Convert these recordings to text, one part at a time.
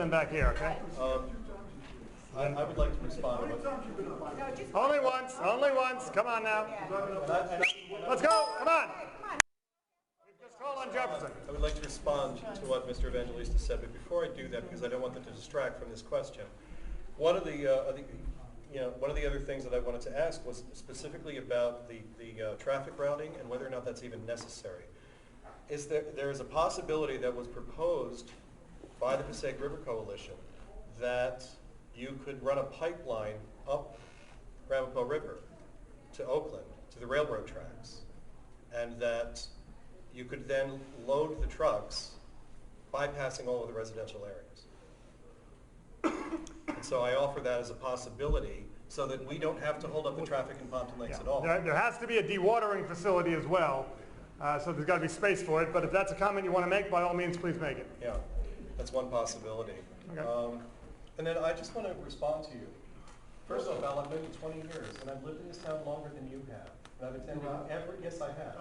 than back here, okay? I would like to respond. Only once, only once. Come on now. Let's go, come on. We've just called on Jefferson. I would like to respond to what Mr. Evangelista said, but before I do that, because I don't want them to distract from this question, one of the other things that I wanted to ask was specifically about the traffic routing and whether or not that's even necessary. There is a possibility that was proposed by the Passaic River Coalition that you could run a pipeline up Ramapo River to Oakland, to the railroad tracks, and that you could then load the trucks bypassing all of the residential areas. And so I offer that as a possibility so that we don't have to hold up the traffic in Pompton Lakes at all. There has to be a dewatering facility as well, so there's got to be space for it, but if that's a comment you want to make, by all means, please make it. Yeah, that's one possibility. Okay. And then I just want to respond to you. First off, Al, I've known you 20 years, and I've lived in this town longer than you have. And I've attended yes, I have.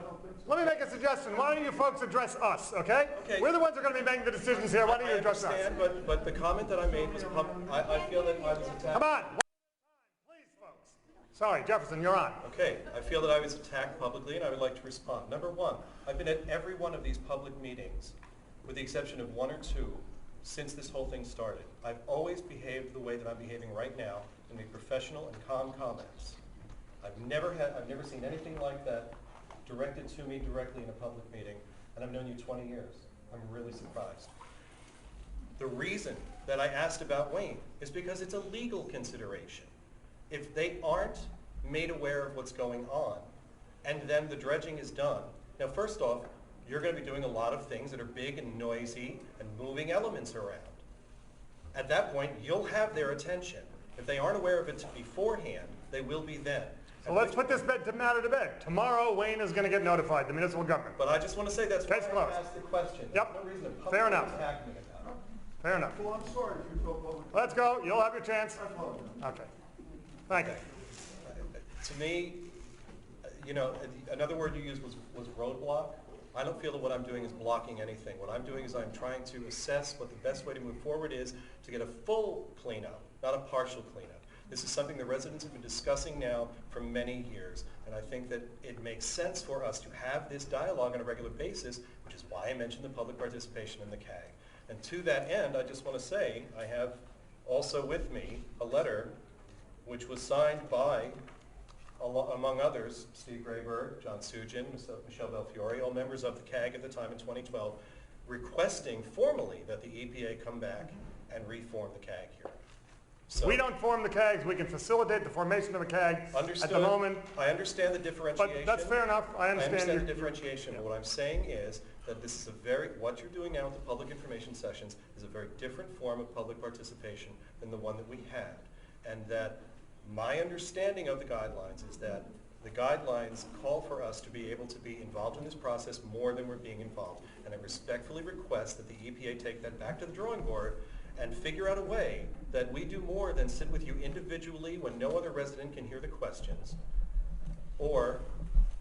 Let me make a suggestion. Why don't you folks address us, okay? We're the ones who are going to be making the decisions here. Why don't you address us? I understand, but the comment that I made was, I feel that I was attacked. Come on. Please, folks. Sorry, Jefferson, you're on. Okay, I feel that I was attacked publicly, and I would like to respond. Number one, I've been at every one of these public meetings, with the exception of one or two, since this whole thing started. I've always behaved the way that I'm behaving right now and made professional and calm comments. I've never seen anything like that directed to me directly in a public meeting, and I've known you 20 years. I'm really surprised. The reason that I asked about Wayne is because it's a legal consideration. If they aren't made aware of what's going on, and then the dredging is done, now first off, you're going to be doing a lot of things that are big and noisy and moving elements around. At that point, you'll have their attention. If they aren't aware of it beforehand, they will be then. So let's put this matter to bed. Tomorrow, Wayne is going to get notified, the municipal government. But I just want to say that's why I asked the question. Yep. There's no reason to Fair enough. attack me about it. Fair enough. Well, I'm sorry if you felt public. Let's go. You'll have your chance. Okay. Thank you. To me, another word you used was roadblock. I don't feel that what I'm doing is blocking anything. What I'm doing is I'm trying to assess what the best way to move forward is to get a full cleanup, not a partial cleanup. This is something the residents have been discussing now for many years, and I think that it makes sense for us to have this dialogue on a regular basis, which is why I mentioned the public participation in the CAG. And to that end, I just want to say I have also with me a letter which was signed by, among others, Steve Grayberg, John Sugin, Michelle Belfiore, all members of the CAG at the time in 2012, requesting formally that the EPA come back and reform the CAG here. So we don't form the CAGs. We can facilitate the formation of a CAG understood. at the moment. I understand the differentiation. But that's fair enough. I understand the differentiation. What I'm saying is that this is what you're doing now with the public information sessions is a very different form of public participation than the one that we had. And that my understanding of the guidelines is that the guidelines call for us to be able to be involved in this process more than we're being involved. And I respectfully request that the EPA take that back to the drawing board and figure out a way that we do more than sit with you individually when no other resident can hear the questions, or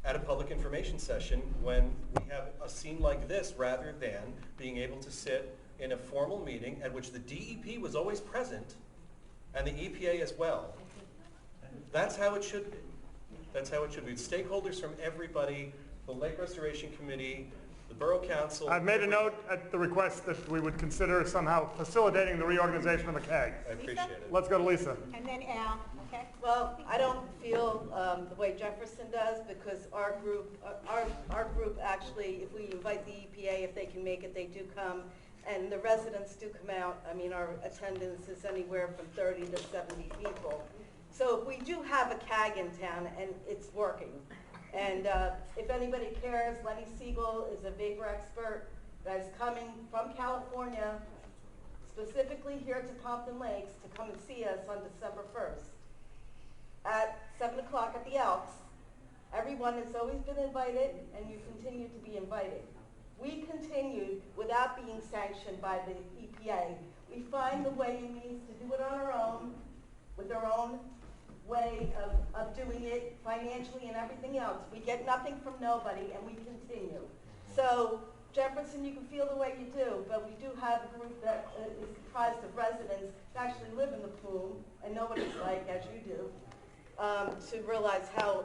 at a public information session when we have a scene like this, rather than being able to sit in a formal meeting at which the DEP was always present and the EPA as well. That's how it should be. That's how it should be. Stakeholders from everybody, the Lake Restoration Committee, the Borough Council. I've made a note at the request that we would consider somehow facilitating the reorganization of the CAG. I appreciate it. Let's go to Lisa. And then Al, okay? Well, I don't feel the way Jefferson does, because our group actually, if we invite the EPA, if they can make it, they do come, and the residents do come out. I mean, our attendance is anywhere from 30 to 70 people. So we do have a CAG in town, and it's working. And if anybody cares, Lenny Siegel is a vapor expert that is coming from California, specifically here to Pompton Lakes, to come and see us on December 1st at 7 o'clock at the Elks. Everyone has always been invited, and you continue to be invited. We continued without being sanctioned by the EPA. We find the way means to do it on our own, with our own way of doing it financially and everything else. We get nothing from nobody, and we continue. So Jefferson, you can feel the way you do, but we do have a group that is comprised of residents that actually live in the plume and know what it's like, as you do, to realize how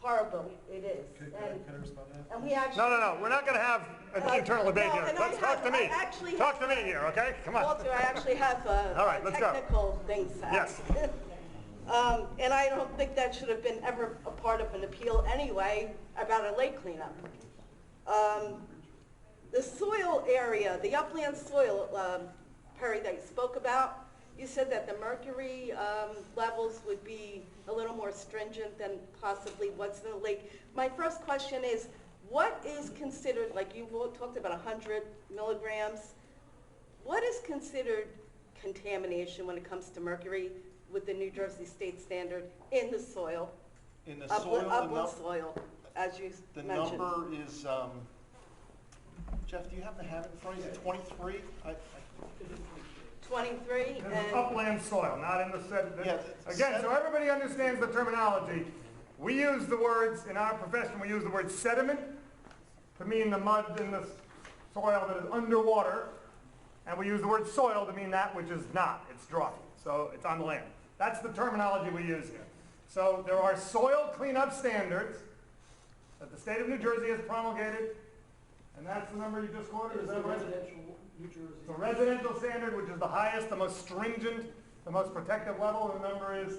horrible it is. Can I respond to that? And we actually... No, we're not going to have an internal debate no, here. and Let's I talk to have- me. I actually Talk to have- me here, okay? Come on. Walter, I actually have All right, let's go. technical things to Yes. ask. And I don't think that should have been ever a part of an appeal anyway about a lake cleanup. The soil area, the upland soil, Perry, that you spoke about, you said that the mercury levels would be a little more stringent than possibly what's in the lake. My first question is, what is considered, like you talked about 100 milligrams, what is considered contamination when it comes to mercury with the New Jersey state standard in the soil? In the soil, Upland soil, as you the mentioned. number is, Jeff, do you happen to have it in front of you? Is it 23? 23 This is and... upland soil, not in the sediment. Yeah, Again, so everybody understands the terminology. We use the words, in our profession, we use the word sediment to mean the mud in the soil that is underwater, and we use the word soil to mean that which is not, it's dry, so it's on land. That's the terminology we use here. So there are soil cleanup standards that the state of New Jersey has promulgated, and that's the number you just quoted, is that right? New Jersey. The residential standard, which is the highest, the most stringent, the most protective level, the number is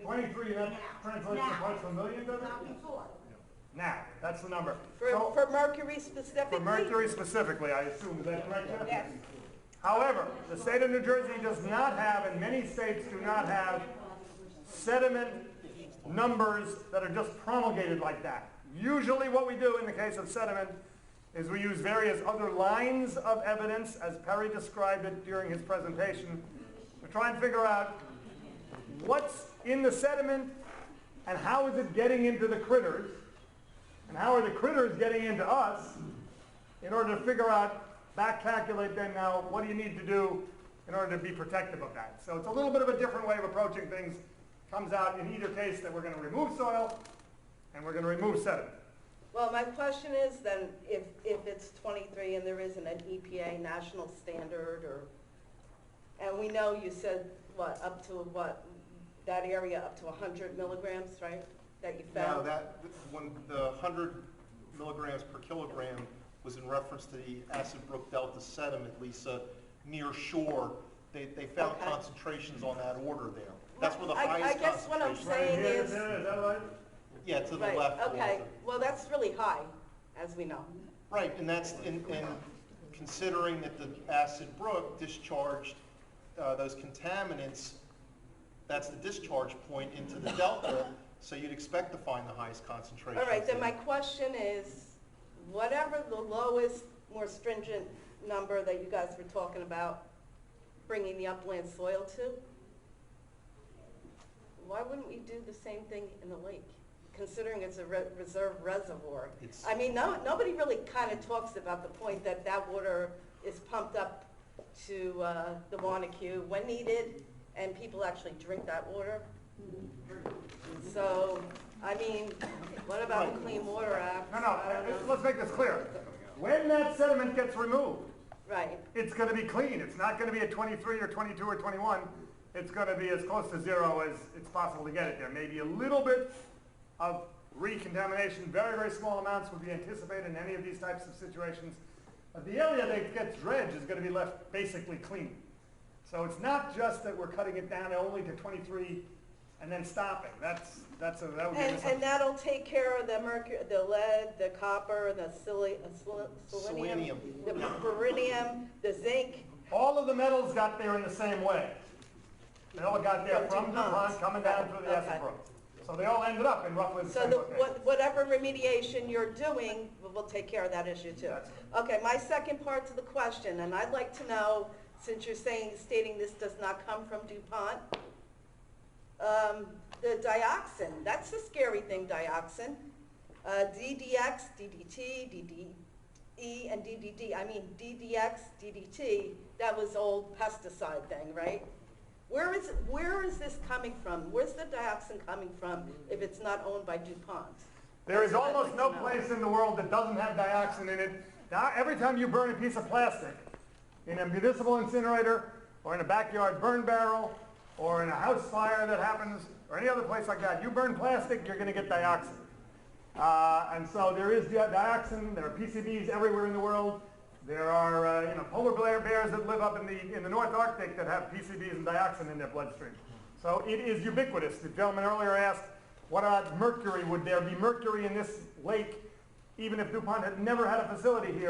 23, that translates to parts per million, doesn't it? Now, that's the number. So, For mercury specifically? for mercury specifically, I assume, is that correct, Jeff? Yes. However, the state of New Jersey does not have, and many states do not have, sediment numbers that are just promulgated like that. Usually what we do in the case of sediment is we use various other lines of evidence, as Perry described it during his presentation, to try and figure out what's in the sediment and how is it getting into the critters, and how are the critters getting into us, in order to figure out, back calculate then now, what do you need to do in order to be protective of that. So it's a little bit of a different way of approaching things. Comes out in either case that we're going to remove soil and we're going to remove sediment. Well, my question is then, if it's 23 and there isn't an EPA national standard, or, and we know you said, what, up to what, that area up to 100 milligrams, right, that you found? No, when the 100 milligrams per kilogram was in reference to the Acid Brook Delta sediment, Lisa, near shore, they found Okay. concentrations on that order there. That's where the I highest guess what I'm concentration. saying Right here, is- is that right? Yeah, to the Right, left. okay, Walter. well, that's really high, as we know. Right, and that's in considering that the Acid Brook discharged those contaminants, that's the discharge point into the delta, so you'd expect to find the highest concentration. All right, then my question is, whatever the lowest, more stringent number that you guys were talking about, bringing the upland soil to, why wouldn't we do the same thing in the lake, considering it's a reserve reservoir? It's- I mean, nobody really kind of talks about the point that that water is pumped up to the Wanacue when needed, and people actually drink that water. So, I mean, what about the Clean Water Act? No, I don't know. let's make this clear. When that sediment gets removed, Right. it's going to be clean. It's not going to be at 23 or 22 or 21. It's going to be as close to zero as it's possible to get it there. Maybe a little bit of recontamination, very, very small amounts would be anticipated in any of these types of situations. But the area that gets dredged is going to be left basically clean. So it's not just that we're cutting it down only to 23 and then stopping. That would be a And misunderstanding. that'll take care of the mercury, the lead, the copper, the selenium, the beryllium, the zinc. All of the metals got there in the same way. They all got there From from DuPont. DuPont coming down through the Okay. Acid Brook. So they all ended up in roughly the So same location. whatever remediation you're doing, will take care of that issue too. That's Okay, my second part to the question, and I'd like to know, since you're stating this does not come from DuPont, the dioxin, that's the scary thing, dioxin. DDX, DDT, DDE, and DDD. I mean, DDX, DDT, that was old pesticide thing, right? Where is this coming from? Where's the dioxin coming from if it's not owned by DuPont? There is That's what I'd almost like no to know. place in the world that doesn't have dioxin in it Now, every time you burn a piece of plastic in a municipal incinerator, or in a backyard burn barrel, or in a house fire that happens, or any other place like that, you burn plastic, you're going to get dioxin. And so there is dioxin. There are PCBs everywhere in the world. There are polar bears that live up in the North Arctic that have PCBs and dioxin in their bloodstream. So it is ubiquitous. The gentleman earlier asked, what about mercury? Would there be mercury in this lake even if DuPont had never had a facility here?